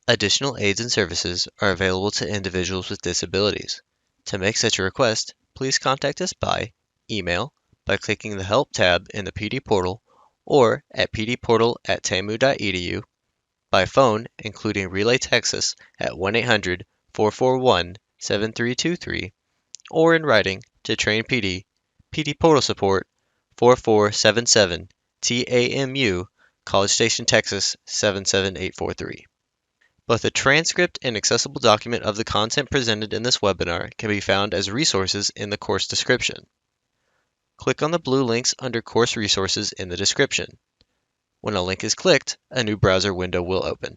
Additional aids and services are available to individuals with disabilities. To make such a request, please contact us by email, by clicking the Help tab in the PD portal, or at pdportal@tamu.edu, by phone, including Relay Texas at 1-800-441-7323, or in writing to Train PD, PD Portal Support, 4477 TAMU, College Station, Texas 77843. Both a transcript and accessible document of the content presented in this webinar can be found as resources in the course description. Click on the blue links under Course Resources in the description. When a link is clicked, a new browser window will open.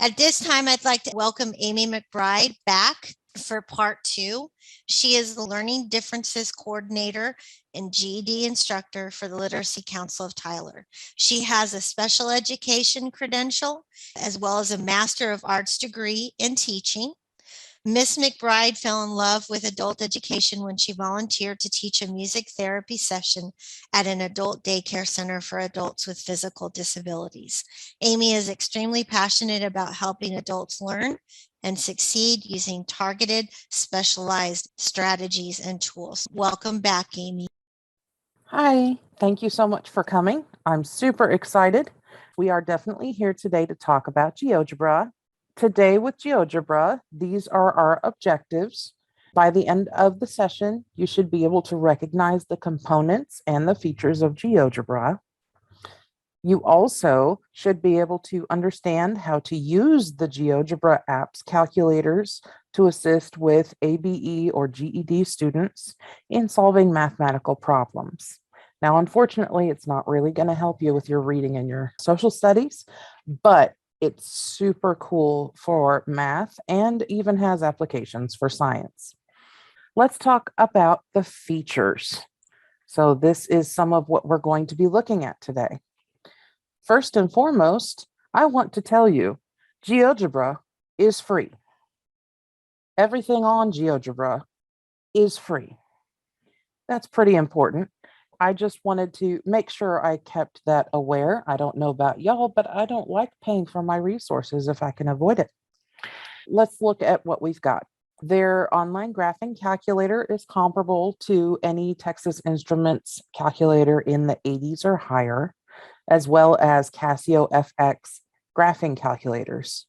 At this time, I'd like to welcome Amy McBride back for part 2. She is the Learning Differences Coordinator and GED instructor for the Literacy Council of Tyler. She has a special education credential as well as a Master of Arts degree in teaching. Miss McBride fell in love with adult education when she volunteered to teach a music therapy session at an adult daycare center for adults with physical disabilities. Amy is extremely passionate about helping adults learn and succeed using targeted, specialized strategies and tools. Welcome back, Amy. Hi, thank you so much for coming. I'm super excited. We are definitely here today to talk about GeoGebra. Today with GeoGebra, these are our objectives. By the end of the session, you should be able to recognize the components and the features of GeoGebra. You also should be able to understand how to use the GeoGebra app's calculators to assist with ABE or GED students in solving mathematical problems. Now, unfortunately, it's not really going to help you with your reading and your social studies, but it's super cool for math and even has applications for science. Let's talk about the features. So this is some of what we're going to be looking at today. First and foremost, I want to tell you, GeoGebra is free. Everything on GeoGebra is free. That's pretty important. I just wanted to make sure I kept that aware. I don't know about y'all, but I don't like paying for my resources if I can avoid it. Let's look at what we've got. Their online graphing calculator is comparable to any Texas Instruments calculator in the 80s or higher, as well as Casio FX graphing calculators.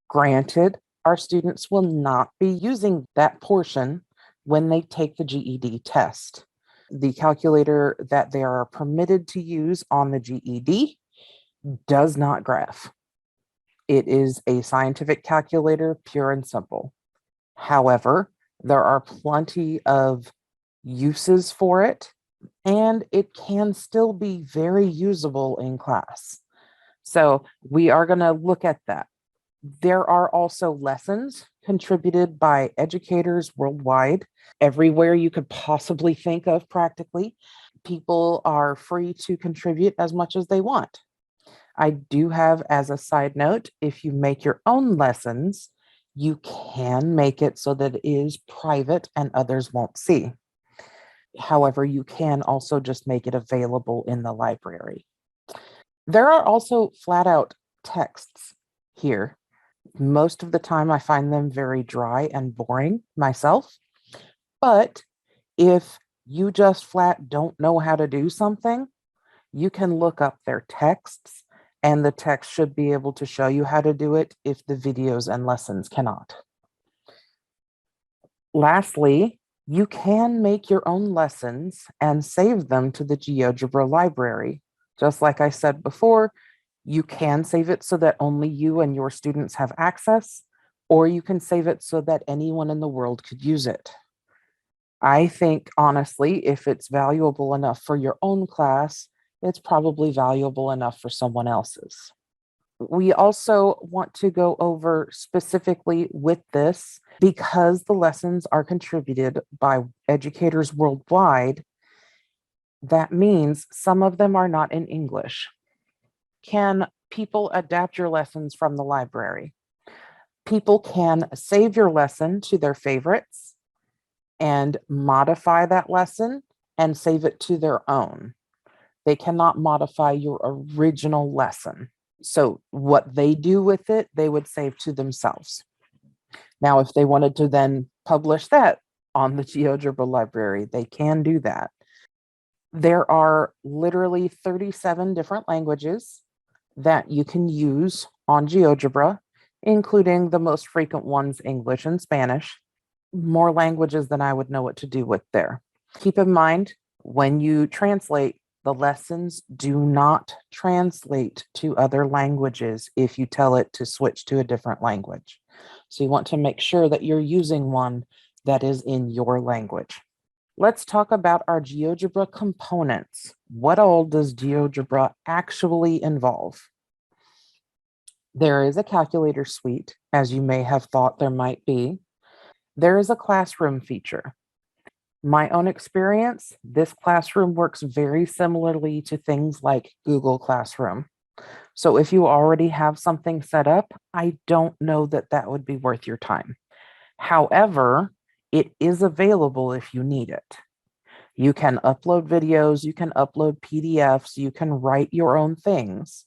Granted, our students will not be using that portion when they take the GED test. The calculator that they are permitted to use on the GED does not graph. It is a scientific calculator, pure and simple. However, there are plenty of uses for it, and it can still be very usable in class. So we are going to look at that. There are also lessons contributed by educators worldwide, everywhere you could possibly think of practically. People are free to contribute as much as they want. I do have, as a side note, if you make your own lessons, you can make it so that it is private and others won't see. However, you can also just make it available in the library. There are also flat out texts here. Most of the time I find them very dry and boring myself, but if you just flat don't know how to do something, you can look up their texts and the text should be able to show you how to do it if the videos and lessons cannot. Lastly, you can make your own lessons and save them to the GeoGebra library. Just like I said before, you can save it so that only you and your students have access, or you can save it so that anyone in the world could use it. I think, honestly, if it's valuable enough for your own class, it's probably valuable enough for someone else's. We also want to go over specifically with this, because the lessons are contributed by educators worldwide, that means some of them are not in English. Can people adapt your lessons from the library? People can save your lesson to their favorites. and modify that lesson and save it to their own. They cannot modify your original lesson. So what they do with it, they would save to themselves. Now, if they wanted to then publish that on the GeoGebra library, they can do that. There are literally 37 different languages that you can use on GeoGebra, including the most frequent ones, English and Spanish. More languages than I would know what to do with there. Keep in mind, when you translate, the lessons do not translate to other languages if you tell it to switch to a different language. So you want to make sure that you're using one that is in your language. Let's talk about our GeoGebra components. What all does GeoGebra actually involve? There is a calculator suite, as you may have thought there might be. There is a classroom feature. My own experience, this classroom works very similarly to things like Google Classroom. So if you already have something set up, I don't know that that would be worth your time. However, it is available if you need it. You can upload videos, you can upload PDFs, you can write your own things,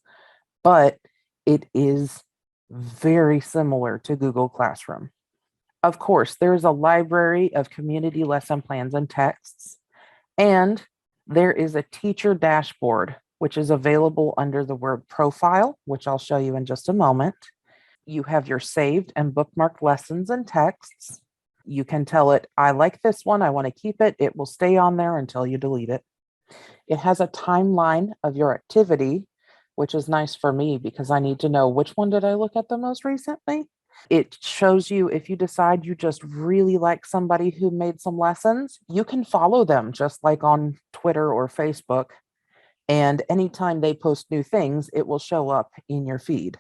but it is very similar to Google Classroom. Of course, there's a library of community lesson plans and texts, and there is a teacher dashboard, which is available under the word profile, which I'll show you in just a moment. You have your saved and bookmarked lessons and texts. You can tell it, I like this one, I want to keep it. It will stay on there until you delete it. It has a timeline of your activity, which is nice for me because I need to know which one did I look at the most recently. It shows you if you decide you just really like somebody who made some lessons, you can follow them just like on Twitter or Facebook. And anytime they post new things, it will show up in your feed.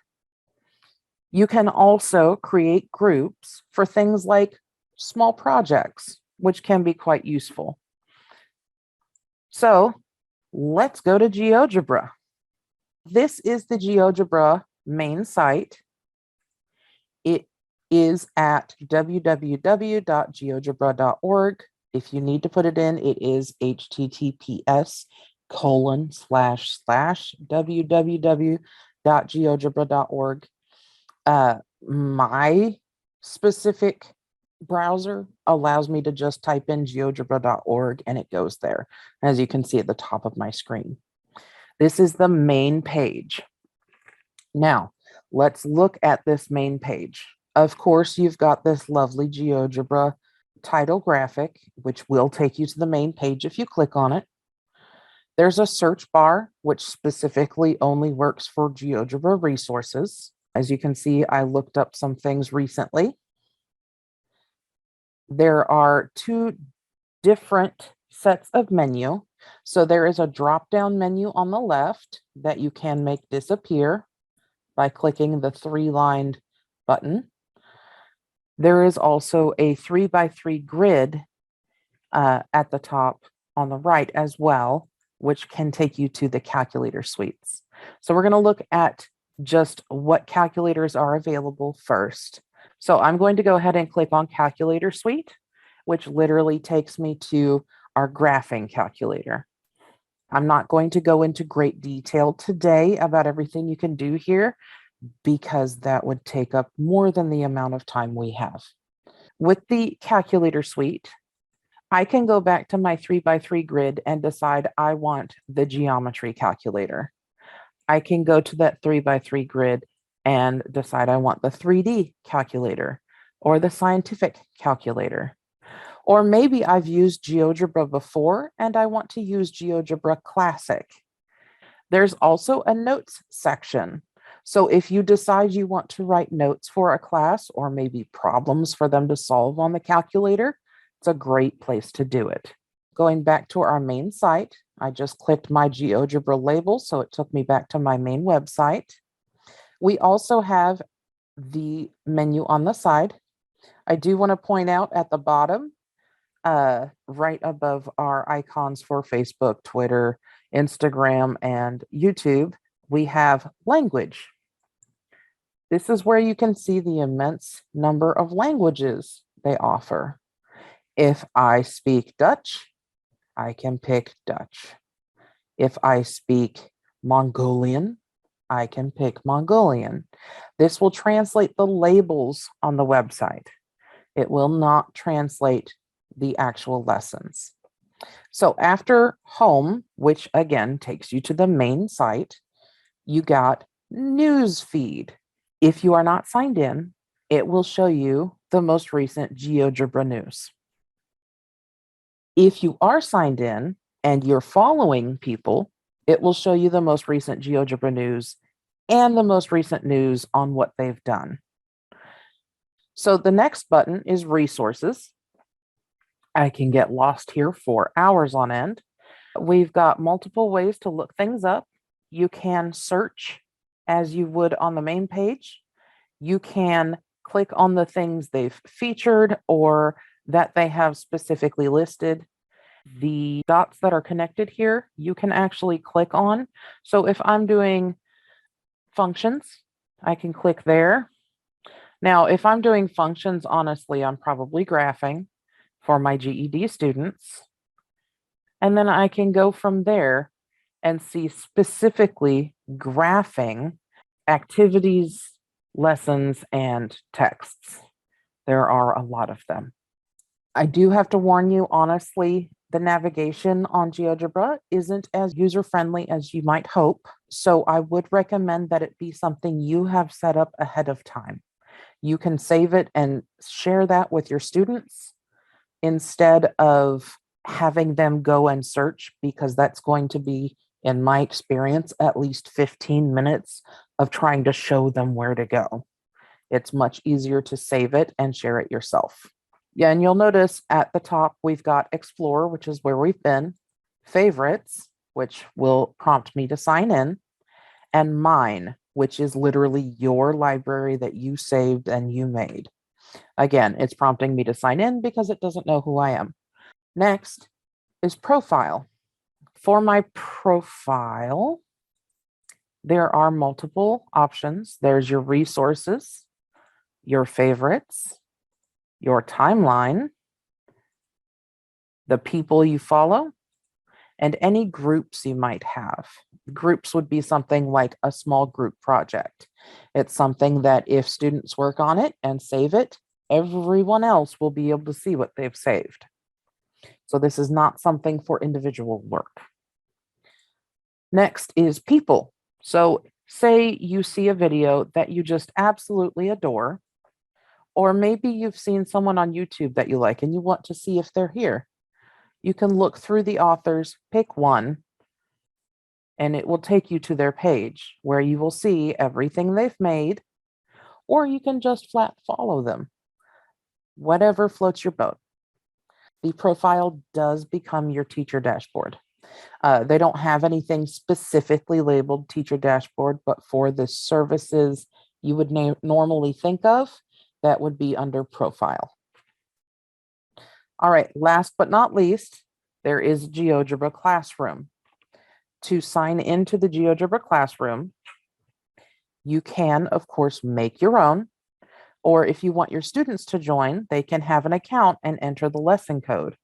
You can also create groups for things like small projects, which can be quite useful. So let's go to GeoGebra. This is the GeoGebra main site. It is at www.geogebra.org. If you need to put it in, it is https://www.geogebra.org. My specific browser allows me to just type in geogebra.org and it goes there, as you can see at the top of my screen. This is the main page. Now, let's look at this main page. Of course, you've got this lovely GeoGebra title graphic, which will take you to the main page if you click on it. There's a search bar, which specifically only works for GeoGebra resources. As you can see, I looked up some things recently. There are two different sets of menu. So there is a drop-down menu on the left that you can make disappear by clicking the three-lined button. There is also a 3x3 grid at the top on the right as well, which can take you to the calculator suites. So we're going to look at just what calculators are available first. So I'm going to go ahead and click on calculator suite, which literally takes me to our graphing calculator. I'm not going to go into great detail today about everything you can do here because that would take up more than the amount of time we have. With the calculator suite, I can go back to my 3x3 grid and decide I want the geometry calculator. I can go to that 3x3 grid and decide I want the 3D calculator or the scientific calculator. Or maybe I've used GeoGebra before and I want to use GeoGebra Classic. There's also a notes section. So if you decide you want to write notes for a class or maybe problems for them to solve on the calculator, it's a great place to do it. Going back to our main site, I just clicked my GeoGebra label, so it took me back to my main website. We also have the menu on the side. I do want to point out at the bottom, right above our icons for Facebook, Twitter, Instagram, and YouTube, we have language. This is where you can see the immense number of languages they offer. If I speak Dutch, I can pick Dutch. If I speak Mongolian, I can pick Mongolian. This will translate the labels on the website. It will not translate the actual lessons. So after home, which again takes you to the main site, you got news feed. If you are not signed in, it will show you the most recent GeoGebra news. If you are signed in and you're following people, it will show you the most recent GeoGebra news and the most recent news on what they've done. So the next button is resources. I can get lost here for hours on end. We've got multiple ways to look things up. You can search as you would on the main page. You can click on the things they've featured or that they have specifically listed. The dots that are connected here, you can actually click on. So if I'm doing functions, I can click there. Now, if I'm doing functions, honestly, I'm probably graphing for my GED students. And then I can go from there and see specifically graphing activities, lessons, and texts. There are a lot of them. I do have to warn you, honestly, the navigation on GeoGebra isn't as user-friendly as you might hope. So I would recommend that it be something you have set up ahead of time. You can save it and share that with your students instead of having them go and search, because that's going to be, in my experience, at least 15 minutes of trying to show them where to go. It's much easier to save it and share it yourself. Yeah, and you'll notice at the top, we've got Explore, which is where we've been, Favorites, which will prompt me to sign in, and Mine, which is literally your library that you saved and you made. Again, it's prompting me to sign in because it doesn't know who I am. Next is Profile. For my profile, there are multiple options. There's your resources, your favorites, your timeline, the people you follow, and any groups you might have. Groups would be something like a small group project. It's something that if students work on it and save it, everyone else will be able to see what they've saved. So this is not something for individual work. Next is people. So say you see a video that you just absolutely adore, or maybe you've seen someone on YouTube that you like and you want to see if they're here. You can look through the authors, pick one, and it will take you to their page where you will see everything they've made, or you can just flat follow them. Whatever floats your boat. The profile does become your teacher dashboard. They don't have anything specifically labeled teacher dashboard, but for the services you would normally think of, that would be under profile. All right, last but not least, there is GeoGebra Classroom. To sign into the GeoGebra Classroom, you can, of course, make your own, or if you want your students to join, they can have an account and enter the lesson code.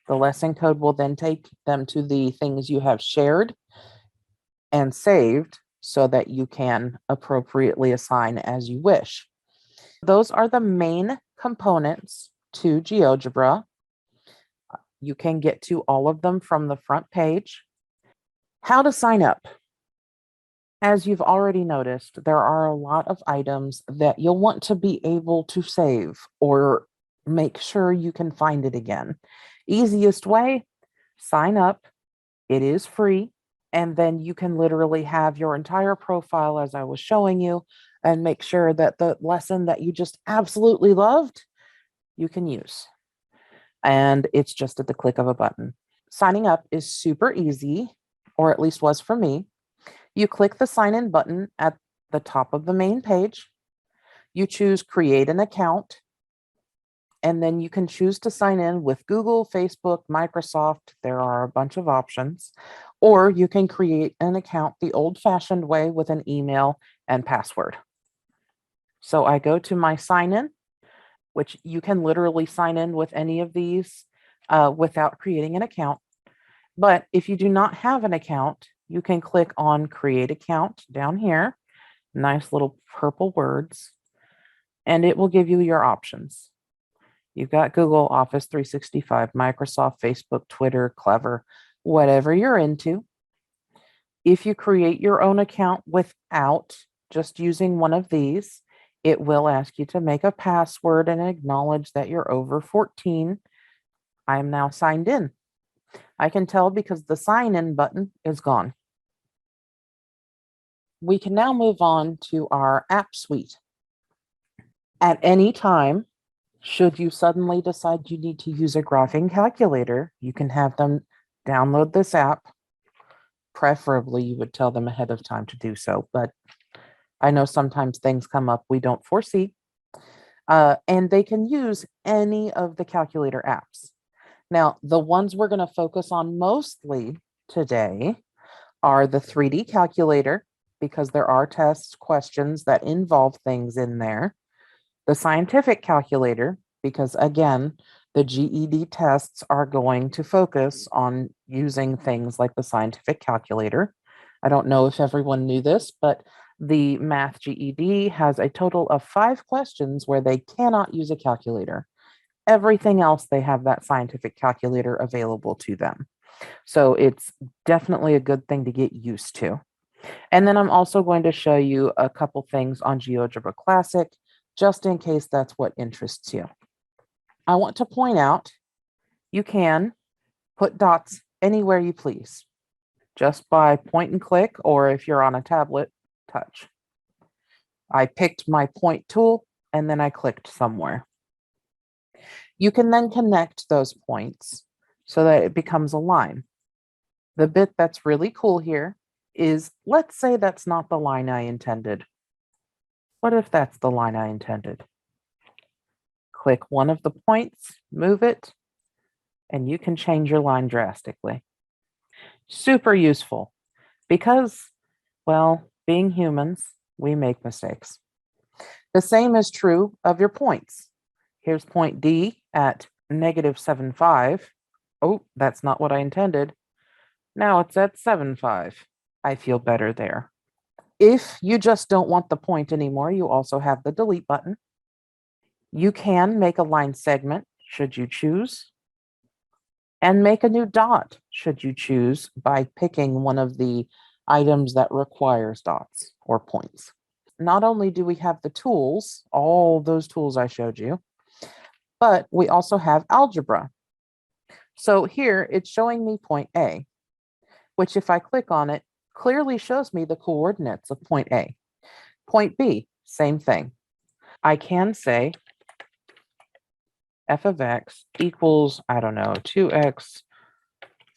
The lesson code will then take them to the things you have shared and saved so that you can appropriately assign as you wish. Those are the main components to GeoGebra. You can get to all of them from the front page. How to sign up. As you've already noticed, there are a lot of items that you'll want to be able to save or make sure you can find it again. Easiest way, sign up. It is free. And then you can literally have your entire profile as I was showing you and make sure that the lesson that you just absolutely loved, you can use. And it's just at the click of a button. Signing up is super easy, or at least was for me. You click the sign in button at the top of the main page. You choose create an account, and then you can choose to sign in with Google, Facebook, Microsoft. There are a bunch of options, or you can create an account the old-fashioned way with an email and password. So I go to my sign in. which you can literally sign in with any of these without creating an account. But if you do not have an account, you can click on Create Account down here, nice little purple words, and it will give you your options. You've got Google, Office 365, Microsoft, Facebook, Twitter, Clever, whatever you're into. If you create your own account without just using one of these, it will ask you to make a password and acknowledge that you're over 14. I am now signed in. I can tell because the sign in button is gone. We can now move on to our app suite. At any time, should you suddenly decide you need to use a graphing calculator, you can have them download this app. Preferably, you would tell them ahead of time to do so, but I know sometimes things come up we don't foresee. And they can use any of the calculator apps. Now, the ones we're going to focus on mostly today are the 3D calculator, because there are test questions that involve things in there. The scientific calculator, because again, the GED tests are going to focus on using things like the scientific calculator. I don't know if everyone knew this, but the math GED has a total of 5 questions where they cannot use a calculator. Everything else, they have that scientific calculator available to them. So it's definitely a good thing to get used to. And then I'm also going to show you a couple things on GeoGebra Classic, just in case that's what interests you. I want to point out, you can put dots anywhere you please, just by point and click, or if you're on a tablet, touch. I picked my point tool and then I clicked somewhere. You can then connect those points so that it becomes a line. The bit that's really cool here is, let's say that's not the line I intended. What if that's the line I intended? Click one of the points, move it, and you can change your line drastically. Super useful because, well, being humans, we make mistakes. The same is true of your points. Here's point D at -7.5. Oh, that's not what I intended. Now it's at 7.5. I feel better there. If you just don't want the point anymore, you also have the delete button. You can make a line segment, should you choose, and make a new dot, should you choose, by picking one of the items that requires dots or points. Not only do we have the tools, all those tools I showed you, but we also have algebra. So here it's showing me point A, which if I click on it, clearly shows me the coordinates of point A. Point B, same thing. I can say f of x equals, I don't know, 2x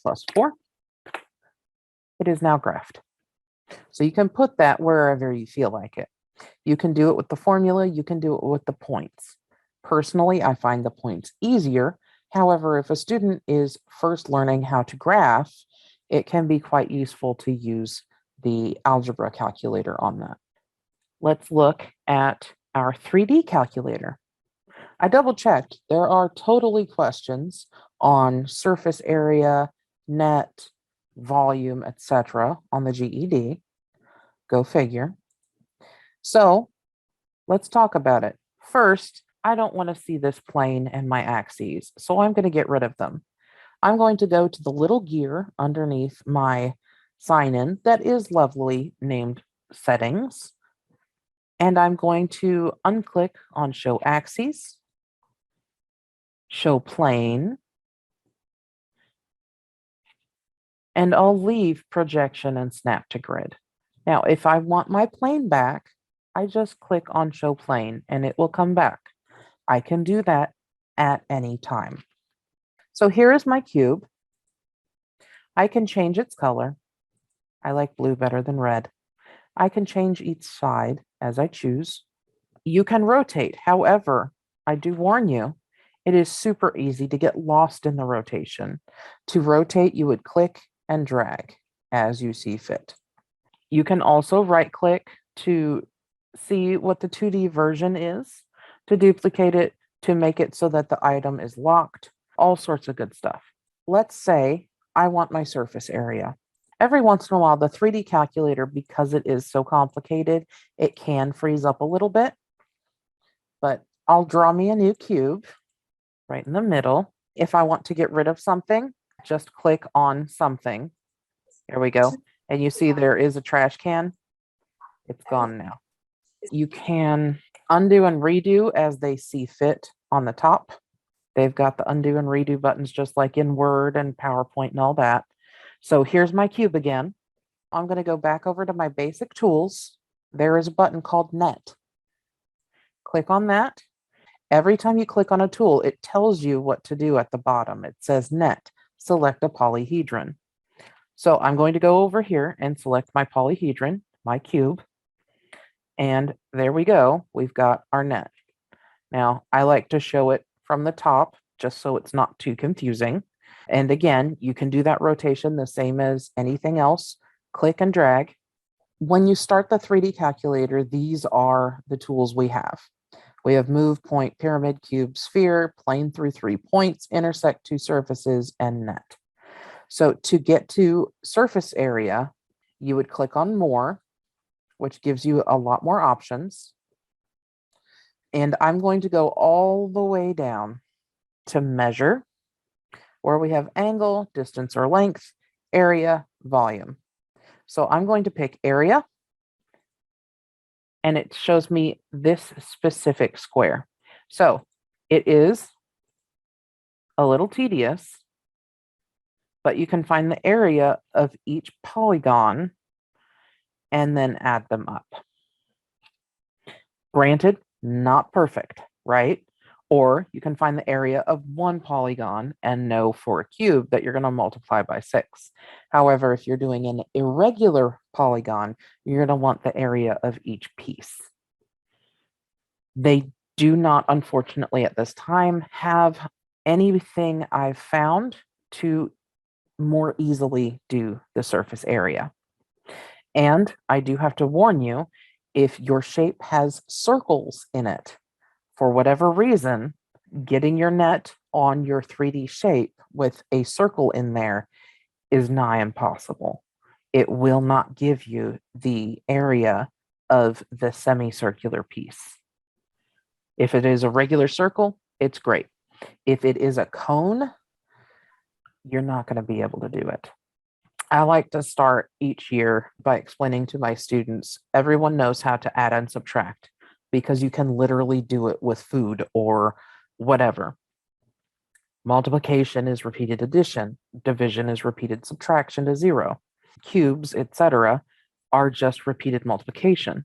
plus 4. It is now graphed. So you can put that wherever you feel like it. You can do it with the formula, you can do it with the points. Personally, I find the points easier. However, if a student is first learning how to graph, it can be quite useful to use the algebra calculator on that. Let's look at our 3D calculator. I double checked. There are totally questions on surface area, net, volume, etc. on the GED. Go figure. So let's talk about it. First, I don't want to see this plane and my axes, so I'm going to get rid of them. I'm going to go to the little gear underneath my sign-in that is lovely named settings, and I'm going to unclick on show axes, show plane, and I'll leave projection and snap to grid. Now, if I want my plane back, I just click on show plane and it will come back. I can do that at any time. So here is my cube. I can change its color. I like blue better than red. I can change each side as I choose. You can rotate. However, I do warn you, it is super easy to get lost in the rotation. To rotate, you would click and drag as you see fit. You can also right click to see what the 2D version is. To duplicate it, to make it so that the item is locked, all sorts of good stuff. Let's say I want my surface area. Every once in a while, the 3D calculator, because it is so complicated, it can freeze up a little bit, but I'll draw me a new cube right in the middle. If I want to get rid of something, just click on something. There we go. And you see there is a trash can. It's gone now. You can undo and redo as they see fit on the top. They've got the undo and redo buttons just like in Word and PowerPoint and all that. So here's my cube again. I'm going to go back over to my basic tools. There is a button called Net. Click on that. Every time you click on a tool, it tells you what to do at the bottom. It says Net. Select a polyhedron. So I'm going to go over here and select my polyhedron, my cube. And there we go. We've got our net. Now, I like to show it from the top just so it's not too confusing. And again, you can do that rotation the same as anything else. Click and drag. When you start the 3D calculator, these are the tools we have. We have move, point, pyramid, cube, sphere, plane through 3 points, intersect 2 surfaces, and net. So to get to surface area, you would click on more, which gives you a lot more options. And I'm going to go all the way down to measure, where we have angle, distance or length, area, volume. So I'm going to pick area, and it shows me this specific square. So it is a little tedious, but you can find the area of each polygon and then add them up. Granted, not perfect, right? Or you can find the area of one polygon and know for a cube that you're going to multiply by 6. However, if you're doing an irregular polygon, you're going to want the area of each piece. They do not, unfortunately, at this time, have anything I've found to more easily do the surface area. And I do have to warn you, if your shape has circles in it, for whatever reason, getting your net on your 3D shape with a circle in there is nigh impossible. It will not give you the area of the semicircular piece. If it is a regular circle, it's great. If it is a cone, you're not going to be able to do it. I like to start each year by explaining to my students, everyone knows how to add and subtract because you can literally do it with food or whatever. Multiplication is repeated addition. Division is repeated subtraction to 0. Cubes, etc., are just repeated multiplication.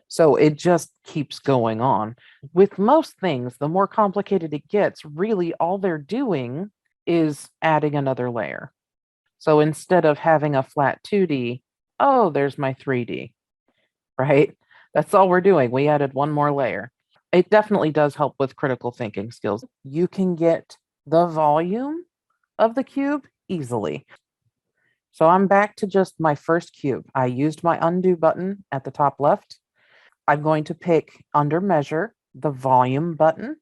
So it just keeps going on. With most things, the more complicated it gets, really all they're doing is adding another layer. So instead of having a flat 2D, oh, there's my 3D, right? That's all we're doing. We added one more layer. It definitely does help with critical thinking skills. You can get the volume of the cube easily. So I'm back to just my first cube. I used my undo button at the top left. I'm going to pick under measure, the volume button,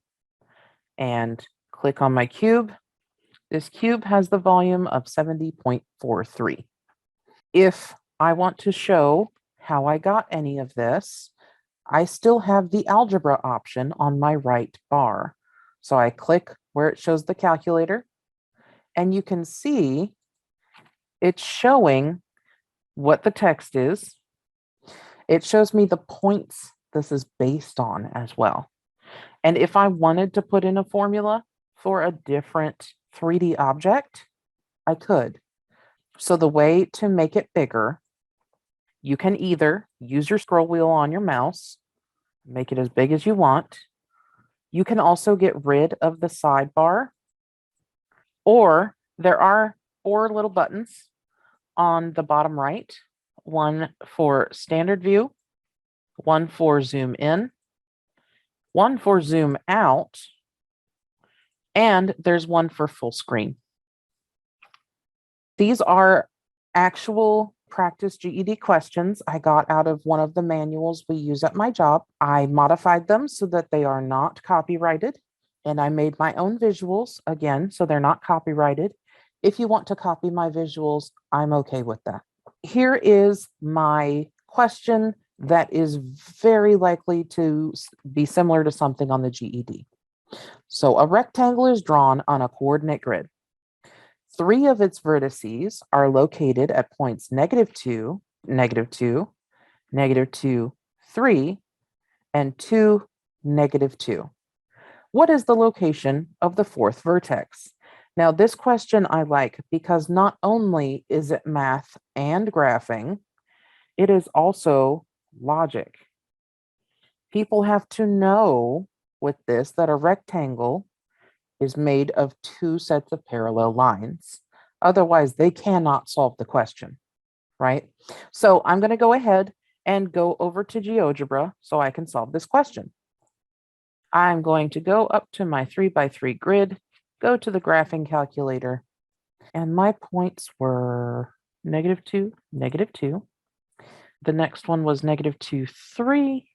and click on my cube. This cube has the volume of 70.43. If I want to show how I got any of this, I still have the algebra option on my right bar. So I click where it shows the calculator, and you can see it's showing what the text is. It shows me the points this is based on as well. And if I wanted to put in a formula for a different 3D object, I could. So the way to make it bigger, you can either use your scroll wheel on your mouse, make it as big as you want. You can also get rid of the sidebar, or there are 4 little buttons on the bottom right, one for standard view, one for zoom in, one for zoom out, and there's one for full screen. These are actual practice GED questions I got out of one of the manuals we use at my job. I modified them so that they are not copyrighted, and I made my own visuals again, so they're not copyrighted. If you want to copy my visuals, I'm okay with that. Here is my question that is very likely to be similar to something on the GED. So a rectangle is drawn on a coordinate grid. 3 of its vertices are located at points -2, -2, -2, 3, and 2, -2. What is the location of the 4th vertex? Now, this question I like because not only is it math and graphing, it is also logic. People have to know with this that a rectangle is made of 2 sets of parallel lines. Otherwise, they cannot solve the question, right? So I'm going to go ahead and go over to GeoGebra so I can solve this question. I'm going to go up to my 3x3 grid, go to the graphing calculator, and my points were -2, -2. The next one was -2, 3.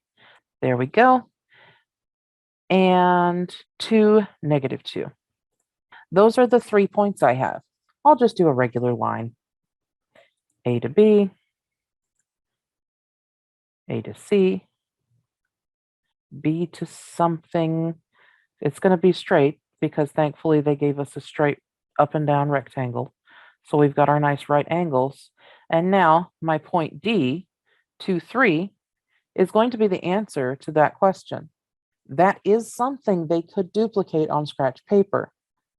There we go. And 2, -2. Those are the 3 points I have. I'll just do a regular line. A to B, A to C, B to something. It's going to be straight because thankfully they gave us a straight up and down rectangle. So we've got our nice right angles. And now my point D, 2, 3, is going to be the answer to that question. That is something they could duplicate on scratch paper.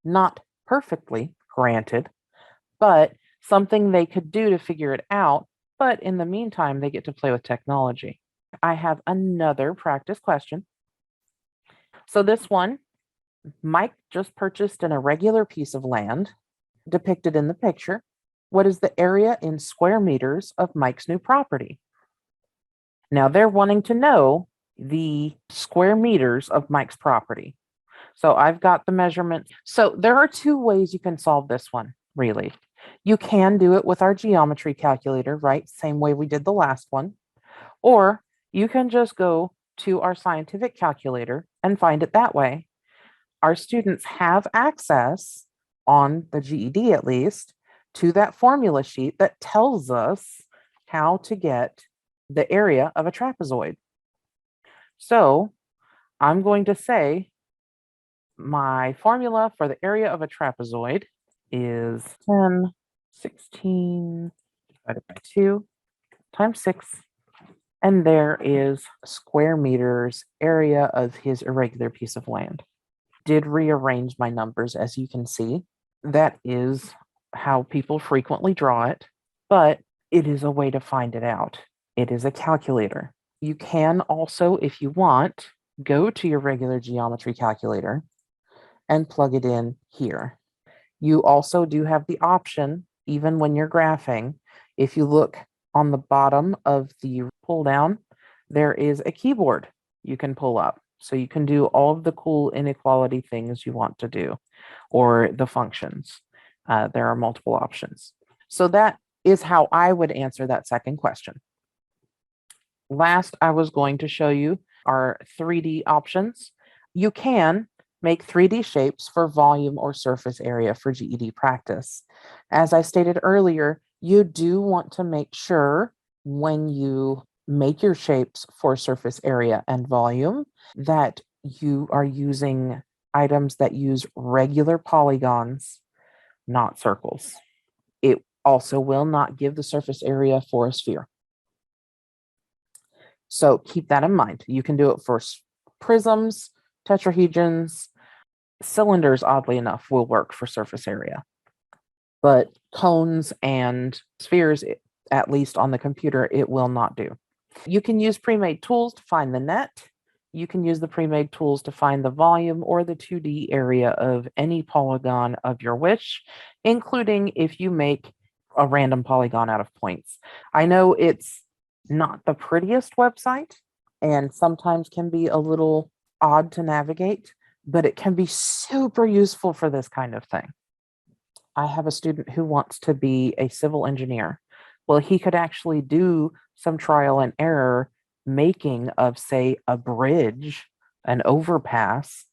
Not perfectly, granted, but something they could do to figure it out. But in the meantime, they get to play with technology. I have another practice question. So this one, Mike just purchased an irregular piece of land depicted in the picture. What is the area in square meters of Mike's new property? Now they're wanting to know the square meters of Mike's property. So I've got the measurement. So there are 2 ways you can solve this one, really. You can do it with our geometry calculator, right? Same way we did the last one. Or you can just go to our scientific calculator and find it that way. Our students have access, on the GED at least, to that formula sheet that tells us how to get the area of a trapezoid. So I'm going to say my formula for the area of a trapezoid is 10, 16 divided by 2 times 6. And there is square meters area of his irregular piece of land. Did rearrange my numbers, as you can see. That is how people frequently draw it, but it is a way to find it out. It is a calculator. You can also, if you want, go to your regular geometry calculator and plug it in here. You also do have the option, even when you're graphing, if you look on the bottom of the pull down, there is a keyboard you can pull up. So you can do all of the cool inequality things you want to do, or the functions. There are multiple options. So that is how I would answer that second question. Last, I was going to show you our 3D options. You can make 3D shapes for volume or surface area for GED practice. As I stated earlier, you do want to make sure when you make your shapes for surface area and volume that you are using items that use regular polygons, not circles. It also will not give the surface area for a sphere. So keep that in mind. You can do it for prisms, tetrahedrons, cylinders, oddly enough, will work for surface area. But cones and spheres, at least on the computer, it will not do. You can use pre-made tools to find the net. You can use the pre-made tools to find the volume or the 2D area of any polygon of your wish, including if you make a random polygon out of points. I know it's not the prettiest website and sometimes can be a little odd to navigate, but it can be super useful for this kind of thing. I have a student who wants to be a civil engineer, Well, he could actually do some trial and error making of, say, a bridge, an overpass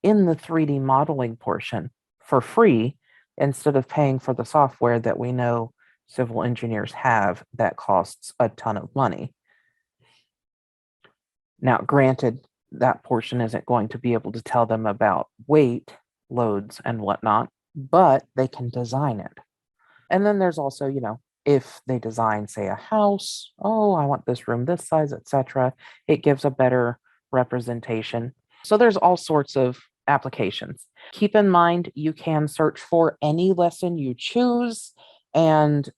in the 3D modeling portion for free instead of paying for the software that we know civil engineers have that costs a ton of money. Now, granted, that portion isn't going to be able to tell them about weight, loads, and whatnot, but they can design it. And then there's also, if they design, say, a house, oh, I want this room this size, etc., it gives a better representation. So there's all sorts of applications. Keep in mind, you can search for any lesson you choose, and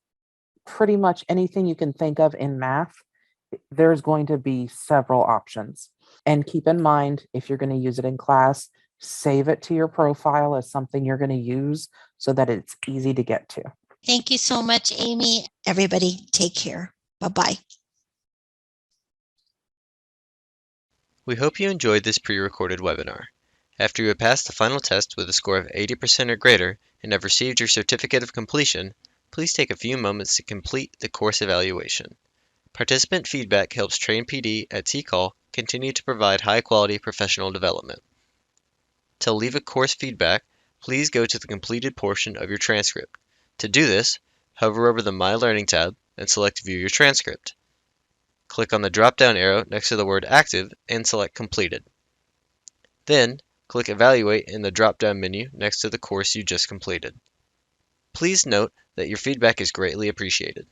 pretty much anything you can think of in math, there's going to be several options. And keep in mind, if you're going to use it in class, save it to your profile as something you're going to use so that it's easy to get to. Thank you so much, Amy. Everybody, take care. Bye-bye. We hope you enjoyed this pre-recorded webinar. After you have passed the final test with a score of 80% or greater and have received your certificate of completion, please take a few moments to complete the course evaluation. Participant feedback helps Train PD at TCAL continue to provide high-quality professional development. To leave a course feedback, please go to the completed portion of your transcript. To do this, hover over the My Learning tab and select View Your Transcript. Click on the drop-down arrow next to the word Active and select Completed. Then, click Evaluate in the drop-down menu next to the course you just completed. Please note that your feedback is greatly appreciated.